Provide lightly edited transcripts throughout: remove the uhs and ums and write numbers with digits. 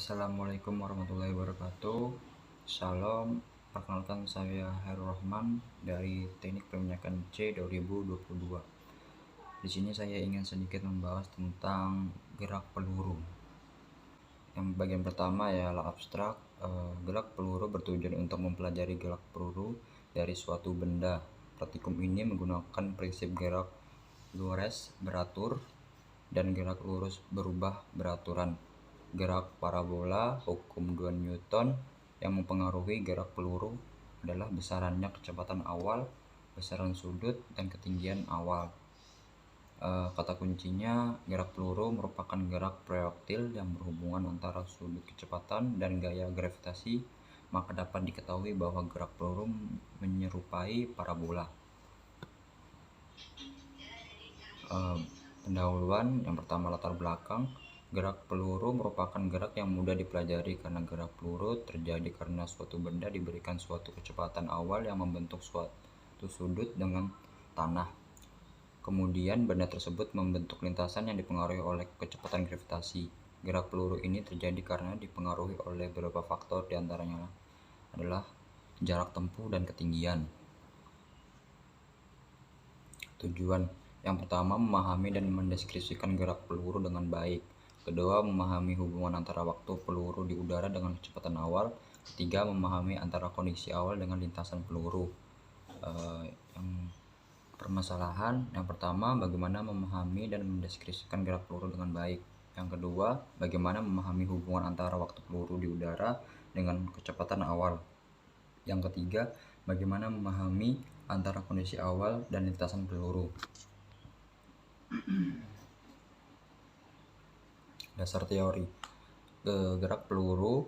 Assalamualaikum warahmatullahi wabarakatuh. Shalom, perkenalkan saya Hairul Rahman dari Teknik Perminyakan C 2022. Di sini saya ingin sedikit membahas tentang gerak peluru. Yang bagian pertama ialah abstrak. Gerak peluru bertujuan untuk mempelajari gerak peluru dari suatu benda. Praktikum ini menggunakan prinsip gerak lurus beratur dan gerak lurus berubah beraturan. Gerak parabola, hukum 2 Newton yang mempengaruhi gerak peluru adalah besarannya kecepatan awal, besaran sudut, dan ketinggian awal. Kata kuncinya, gerak peluru merupakan gerak proyektil yang berhubungan antara sudut kecepatan dan gaya gravitasi, maka dapat diketahui bahwa gerak peluru menyerupai parabola. Pendahuluan yang pertama, latar belakang. Gerak peluru merupakan gerak yang mudah dipelajari karena gerak peluru terjadi karena suatu benda diberikan suatu kecepatan awal yang membentuk suatu sudut dengan tanah. Kemudian benda tersebut membentuk lintasan yang dipengaruhi oleh kecepatan gravitasi. Gerak peluru ini terjadi karena dipengaruhi oleh beberapa faktor, diantaranya adalah jarak tempuh dan ketinggian. Tujuan yang pertama, memahami dan mendeskripsikan gerak peluru dengan baik. Kedua, memahami hubungan antara waktu peluru di udara dengan kecepatan awal. Ketiga, memahami antara kondisi awal dengan lintasan peluru. Yang permasalahan yang pertama, bagaimana memahami dan mendeskripsikan gerak peluru dengan baik. Yang kedua, bagaimana memahami hubungan antara waktu peluru di udara dengan kecepatan awal. Yang ketiga, bagaimana memahami antara kondisi awal dan lintasan peluru. Dasar teori. Gerak peluru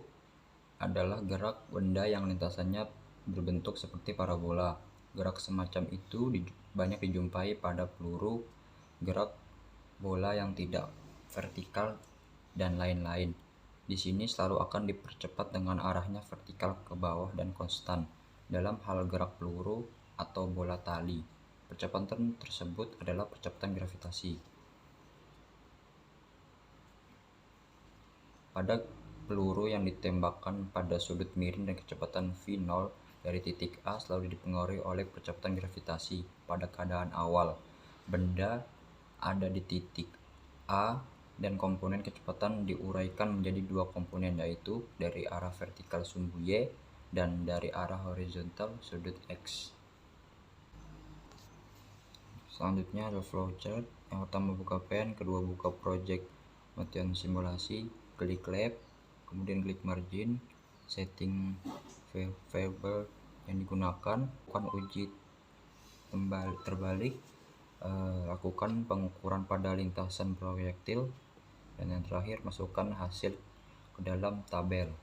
adalah gerak benda yang lintasannya berbentuk seperti parabola. Gerak semacam itu banyak dijumpai pada peluru, gerak bola yang tidak vertikal, dan lain-lain. Di sini selalu akan dipercepat dengan arahnya vertikal ke bawah dan konstan. Dalam hal gerak peluru atau bola tali, percepatan tersebut adalah percepatan gravitasi. Pada peluru yang ditembakkan pada sudut miring dan kecepatan v0 dari titik A selalu dipengaruhi oleh percepatan gravitasi. Pada keadaan awal, benda ada di titik A dan komponen kecepatan diuraikan menjadi dua komponen, yaitu dari arah vertikal sumbu Y dan dari arah horizontal sudut X. Selanjutnya adalah flowchart. Yang pertama, buka pen, kedua buka project latihan simulasi, klik lab, kemudian klik margin, setting variable yang digunakan, lakukan uji terbalik, lakukan pengukuran pada lintasan proyektil, dan yang terakhir masukkan hasil ke dalam tabel.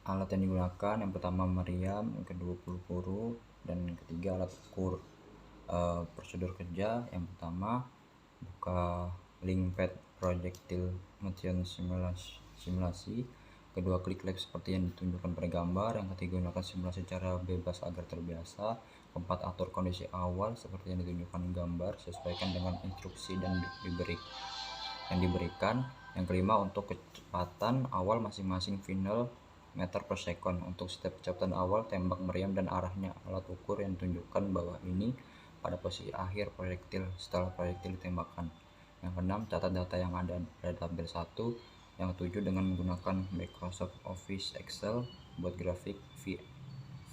Alat yang digunakan, yang pertama meriam, yang kedua peluru, dan yang ketiga alat ukur. Prosedur kerja, yang pertama buka link pad projectile latihan simulasi, kedua klik lab seperti yang ditunjukkan pada gambar, yang ketiga gunakan simulasi secara bebas agar terbiasa, keempat atur kondisi awal seperti yang ditunjukkan gambar, sesuaikan dengan instruksi yang diberikan, yang kelima untuk kecepatan awal masing-masing final meter per second. Untuk setiap kecepatan awal tembak meriam dan arahnya alat ukur yang ditunjukkan bawah ini pada posisi akhir proyektil setelah proyektil ditembakkan. Yang keenam, catat data yang ada pada tabel 1. Yang ketujuh, dengan menggunakan Microsoft Office Excel buat grafik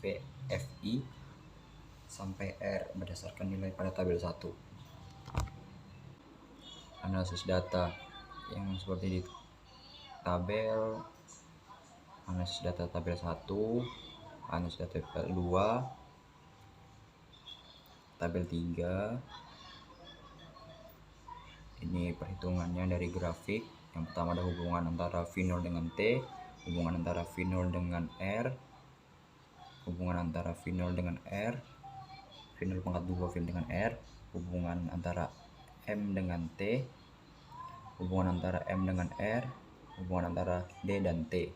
VFI sampai R berdasarkan nilai pada tabel 1. Analisis data yang seperti di tabel, analisis data tabel 1, analisis data tabel 2, tabel 3. Ini perhitungannya dari grafik. Yang pertama ada hubungan antara V0 dengan T, hubungan antara V0 dengan R, hubungan antara V0 dengan R, V0 pangkat 2 V dengan R, hubungan antara M dengan T, hubungan antara M dengan R, hubungan antara D dan T,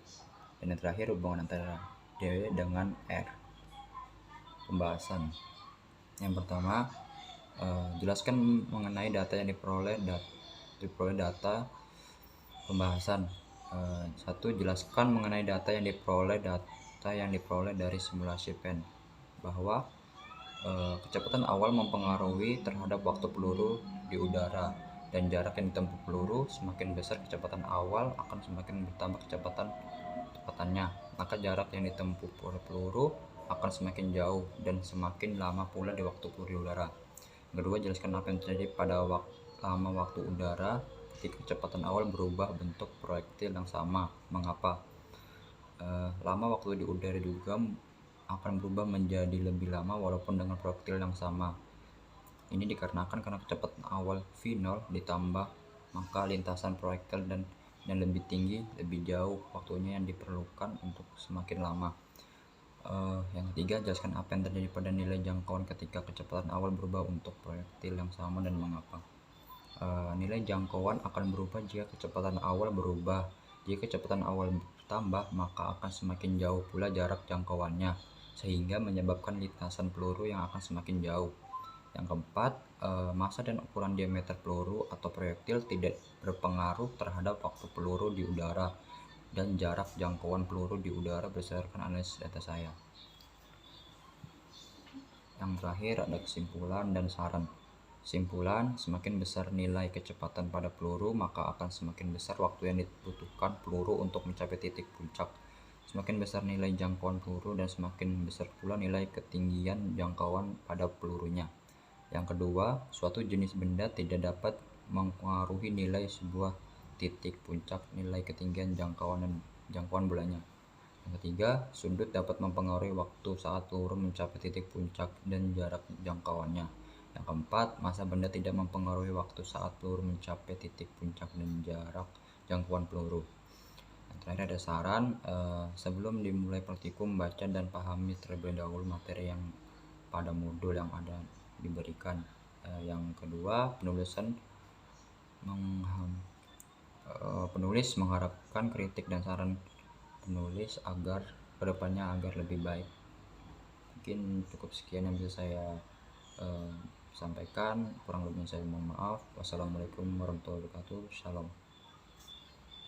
dan yang terakhir hubungan antara D dengan R. Pembahasan. Yang pertama, Jelaskan mengenai data yang diperoleh data pembahasan. 1. Jelaskan mengenai data yang diperoleh dari simulasi PEN, bahwa kecepatan awal mempengaruhi terhadap waktu peluru di udara, dan jarak yang ditempuh peluru semakin besar kecepatan awal akan semakin bertambah kecepatannya, maka jarak yang ditempuh oleh peluru akan semakin jauh dan semakin lama pula di waktu peluru di udara. Kedua, jelaskan apa yang terjadi pada lama waktu udara ketika kecepatan awal berubah bentuk proyektil yang sama. Mengapa? Lama waktu di udara juga akan berubah menjadi lebih lama walaupun dengan proyektil yang sama. Ini dikarenakan karena kecepatan awal V0 ditambah, maka lintasan proyektil dan yang lebih tinggi, lebih jauh waktunya yang diperlukan untuk semakin lama. Yang ketiga, jelaskan apa yang terjadi pada nilai jangkauan ketika kecepatan awal berubah untuk proyektil yang sama dan mengapa. Nilai jangkauan akan berubah jika kecepatan awal berubah. Jika kecepatan awal bertambah, maka akan semakin jauh pula jarak jangkauannya, sehingga menyebabkan lintasan peluru yang akan semakin jauh. Yang keempat, massa dan ukuran diameter peluru atau proyektil tidak berpengaruh terhadap waktu peluru di udara dan jarak jangkauan peluru di udara berdasarkan analisis data saya. Yang terakhir ada kesimpulan dan saran. Simpulan, semakin besar nilai kecepatan pada peluru, maka akan semakin besar waktu yang dibutuhkan peluru untuk mencapai titik puncak. Semakin besar nilai jangkauan peluru dan semakin besar pula nilai ketinggian jangkauan pada pelurunya. Yang kedua, suatu jenis benda tidak dapat mempengaruhi nilai sebuah titik puncak, nilai ketinggian jangkauan bulannya. Yang ketiga, sudut dapat mempengaruhi waktu saat peluru mencapai titik puncak dan jarak jangkauannya. Yang keempat, massa benda tidak mempengaruhi waktu saat peluru mencapai titik puncak dan jarak jangkauan peluru. Yang terakhir ada saran, sebelum dimulai praktikum, baca dan pahami terlebih dahulu materi yang pada modul yang ada diberikan. Yang kedua, penulis mengharapkan kritik dan saran penulis agar kedepannya agar lebih baik. Mungkin cukup sekian yang bisa saya sampaikan, kurang lebihnya saya mohon maaf. Wassalamualaikum warahmatullahi wabarakatuh. Shalom.